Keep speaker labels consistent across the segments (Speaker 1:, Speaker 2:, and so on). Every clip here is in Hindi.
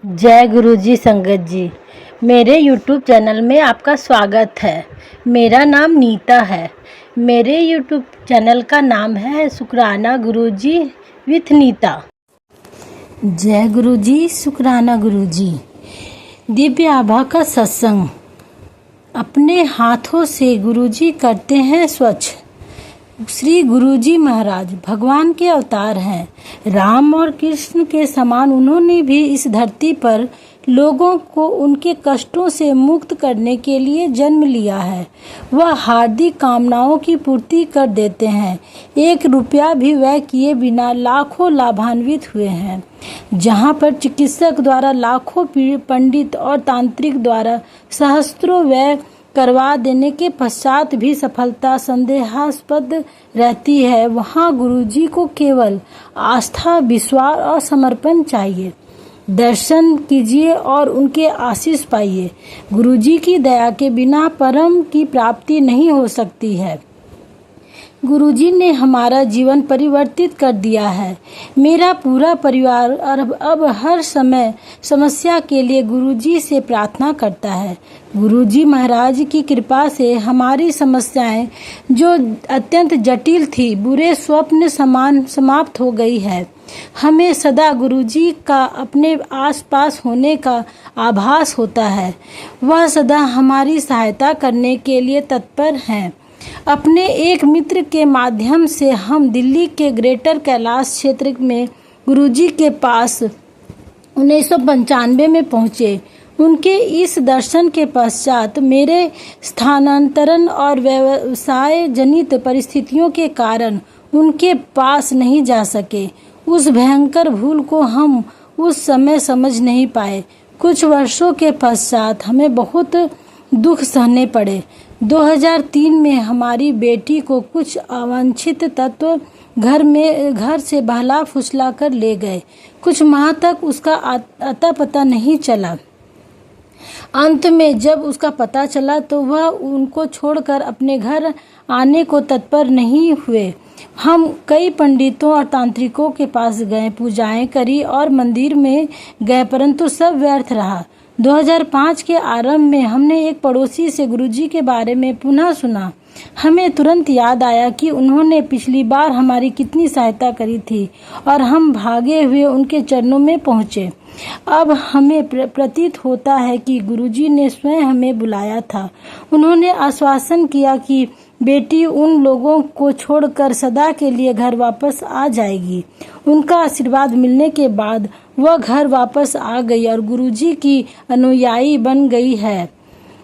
Speaker 1: जय गुरुजी संगत जी। मेरे YouTube चैनल में आपका स्वागत है। मेरा नाम नीता है। मेरे YouTube चैनल का नाम है शुक्राना गुरुजी विथ नीता। जय गुरुजी, शुक्राना गुरुजी। दिव्य आभा का सत्संग। अपने हाथों से गुरुजी करते हैं स्वच्छ। श्री गुरुजी महाराज भगवान के अवतार हैं। राम और कृष्ण के समान उन्होंने भी इस धरती पर लोगों को उनके कष्टों से मुक्त करने के लिए जन्म लिया है। वह हार्दिक कामनाओं की पूर्ति कर देते हैं। 1 रुपया भी व्यय किए बिना लाखों लाभान्वित हुए हैं। जहाँ पर चिकित्सक द्वारा लाखों पंडित और तांत्रिक द्वारा सहस्त्रों व्यय करवा देने के पश्चात भी सफलता संदेहास्पद रहती है, वहाँ गुरुजी को केवल आस्था, विश्वास और समर्पण चाहिए। दर्शन कीजिए और उनके आशीष पाइए। गुरुजी की दया के बिना परम की प्राप्ति नहीं हो सकती है। गुरुजी ने हमारा जीवन परिवर्तित कर दिया है। मेरा पूरा परिवार अब हर समय समस्या के लिए गुरुजी से प्रार्थना करता है। गुरुजी महाराज की कृपा से हमारी समस्याएं जो अत्यंत जटिल थी, बुरे स्वप्न समान समाप्त हो गई है। हमें सदा गुरुजी का अपने आसपास होने का आभास होता है। वह सदा हमारी सहायता करने के लिए तत्पर हैं। अपने एक मित्र के माध्यम से हम दिल्ली के ग्रेटर कैलाश क्षेत्र में गुरुजी के पास 1995 में पहुंचे। उनके इस दर्शन के पश्चात मेरे स्थानांतरण और व्यवसाय जनित परिस्थितियों के कारण उनके पास नहीं जा सके। उस भयंकर भूल को हम उस समय समझ नहीं पाए। कुछ वर्षों के पश्चात हमें बहुत दुख सहने पड़े। 2003 में हमारी बेटी को कुछ अवांछित तत्व घर से बहला फुसला कर ले गए। कुछ माह तक उसका अता पता नहीं चला। अंत में जब उसका पता चला तो वह उनको छोड़कर अपने घर आने को तत्पर नहीं हुए। हम कई पंडितों और तांत्रिकों के पास गए, पूजाएं करी और मंदिर में गए, परंतु सब व्यर्थ रहा। 2005 के आरंभ में हमने एक पड़ोसी से गुरुजी के बारे में पुनः सुना। हमें तुरंत याद आया कि उन्होंने पिछली बार हमारी कितनी सहायता करी थी और हम भागे हुए उनके चरणों में पहुंचे। अब हमें प्रतीत होता है कि गुरुजी ने स्वयं हमें बुलाया था। उन्होंने आश्वासन किया कि बेटी उन लोगों को छोड़कर सदा के लिए घर वापस आ जाएगी। उनका आशीर्वाद मिलने के बाद वह घर वापस आ गई और गुरुजी की अनुयायी बन गई है।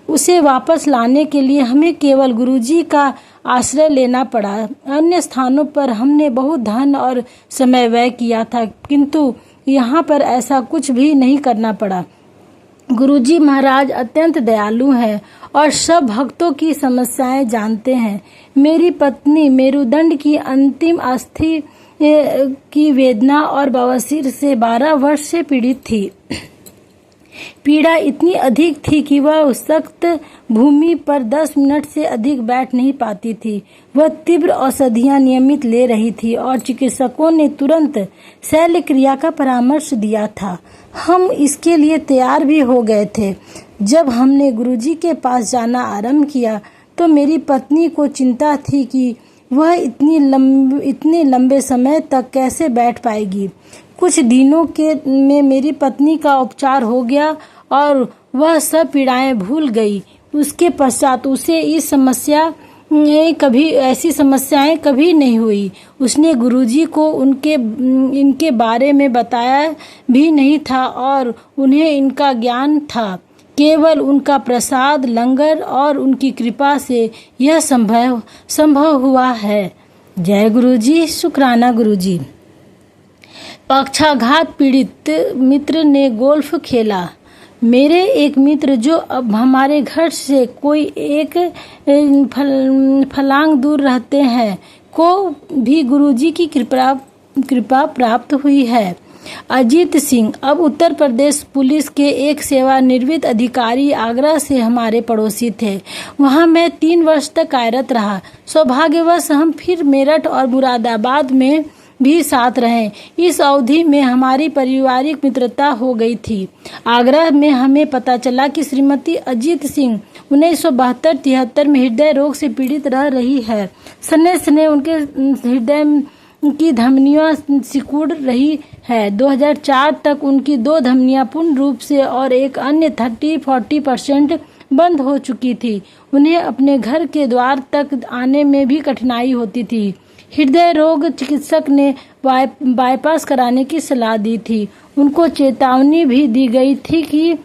Speaker 1: उसे वापस लाने के लिए हमें केवल गुरुजी का आश्रय लेना पड़ा। अन्य स्थानों पर हमने बहुत धन और समय व्यय किया था, किंतु यहाँ पर ऐसा कुछ भी नहीं करना पड़ा। गुरुजी महाराज अत्यंत दयालु हैं और सब भक्तों की समस्याएं जानते हैं। मेरी पत्नी मेरुदंड की अंतिम अस्थि की वेदना और बवासीर से 12 वर्ष से पीड़ित थी। पीड़ा इतनी अधिक थी कि वह सख्त भूमि पर 10 मिनट से अधिक बैठ नहीं पाती थी। वह तीव्र औषधियां नियमित ले रही थी और चिकित्सकों ने तुरंत शल्य क्रिया का परामर्श दिया था। हम इसके लिए तैयार भी हो गए थे। जब हमने गुरुजी के पास जाना आरंभ किया तो मेरी पत्नी को चिंता थी कि वह इतने लंबे समय तक कैसे बैठ पाएगी। कुछ दिनों में मेरी पत्नी का उपचार हो गया और वह सब पीड़ाएं भूल गई। उसके पश्चात उसे ऐसी समस्याएं कभी नहीं हुई। उसने गुरुजी को इनके बारे में बताया भी नहीं था और उन्हें इनका ज्ञान था। केवल उनका प्रसाद, लंगर और उनकी कृपा से यह संभव हुआ है। जय गुरुजी, शुक्राना गुरुजी। पक्षाघात पीड़ित मित्र ने गोल्फ खेला। मेरे एक मित्र जो अब हमारे घर से कोई एक फलांग दूर रहते हैं को भी गुरुजी की कृपा प्राप्त हुई है। अजीत सिंह अब उत्तर प्रदेश पुलिस के एक सेवानिवृत्त अधिकारी आगरा से हमारे पड़ोसी थे। वहां मैं 3 वर्ष तक कार्यरत रहा। सौभाग्यवश हम फिर मेरठ और मुरादाबाद में भी साथ रहे। इस अवधि में हमारी पारिवारिक मित्रता हो गई थी। आगरा में हमें पता चला कि श्रीमती अजीत सिंह 1972-73 में हृदय रोग से पीड़ित रह रही है। सने सने उनके हृदय की धमनियां सिकुड़ रही है। 2004 तक उनकी 2 धमनियां पूर्ण रूप से और एक अन्य 30-40% बंद हो चुकी थी। उन्हें अपने घर के द्वार तक आने में भी कठिनाई होती थी। हृदय रोग चिकित्सक ने बाईपास कराने की सलाह दी थी। उनको चेतावनी भी दी गई थी कि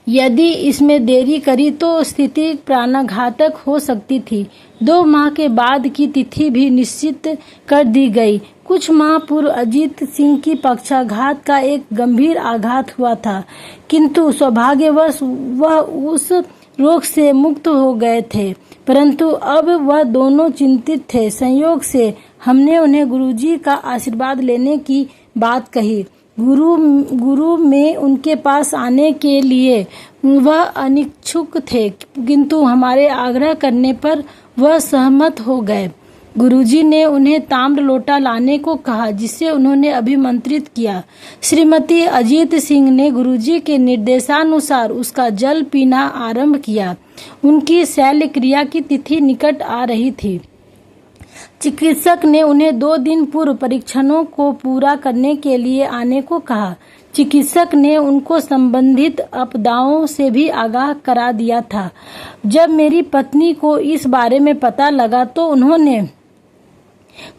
Speaker 1: यदि इसमें देरी करी तो स्थिति प्राणघातक हो सकती थी। 2 माह के बाद की तिथि भी निश्चित कर दी गई। कुछ माह पूर्व अजीत सिंह की पक्षाघात का एक गंभीर आघात हुआ था, किंतु सौभाग्यवश वह उस रोग से मुक्त हो गए थे। परंतु अब वह दोनों चिंतित थे। संयोग से हमने उन्हें गुरुजी का आशीर्वाद लेने की बात कही। गुरु में उनके पास आने के लिए वह अनिच्छुक थे, किंतु हमारे आग्रह करने पर वह सहमत हो गए। गुरुजी ने उन्हें ताम्र लोटा लाने को कहा, जिसे उन्होंने अभिमंत्रित किया। श्रीमती अजीत सिंह ने गुरुजी के निर्देशानुसार उसका जल पीना आरंभ किया। उनकी शल्य क्रिया की तिथि निकट आ रही थी। चिकित्सक ने उन्हें 2 दिन पूर्व परीक्षणों को पूरा करने के लिए आने को कहा। चिकित्सक ने उनको संबंधित आपदाओं से भी आगाह करा दिया था। जब मेरी पत्नी को इस बारे में पता लगा तो उन्होंने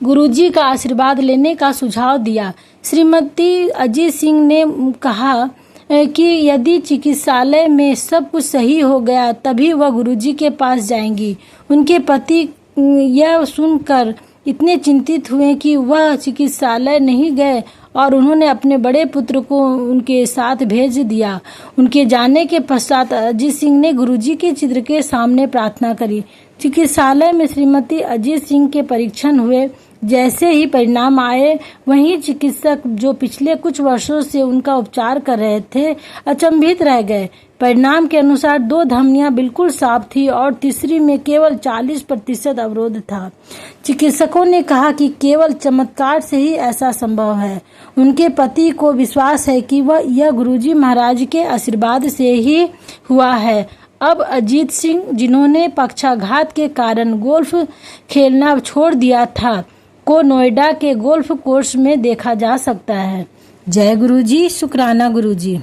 Speaker 1: गुरुजी का आशीर्वाद लेने का सुझाव दिया। श्रीमती अजीत सिंह ने कहा कि यदि चिकित्सालय में सब कुछ सही हो गया तभी वह गुरुजी के पास जाएंगी। उनके पति यह सुनकर इतने चिंतित हुए कि वह चिकित्सालय नहीं गए और उन्होंने अपने बड़े पुत्र को उनके साथ भेज दिया। उनके जाने के पश्चात अजीत सिंह ने गुरुजी के चित्र के सामने प्रार्थना करी। चिकित्सालय में श्रीमती अजीत सिंह के परीक्षण हुए। जैसे ही परिणाम आए, वहीं चिकित्सक जो पिछले कुछ वर्षों से उनका उपचार कर रहे थे अचंभित रह गए। परिणाम के अनुसार 2 धमनियां बिल्कुल साफ थी और तीसरी में केवल 40% अवरोध था। चिकित्सकों ने कहा कि केवल चमत्कार से ही ऐसा संभव है। उनके पति को विश्वास है कि वह यह गुरुजी महाराज के आशीर्वाद से ही हुआ है। अब अजीत सिंह, जिन्होंने पक्षाघात के कारण गोल्फ खेलना छोड़ दिया था, को नोएडा के गोल्फ कोर्स में देखा जा सकता है। जय गुरुजी, शुक्राना गुरुजी।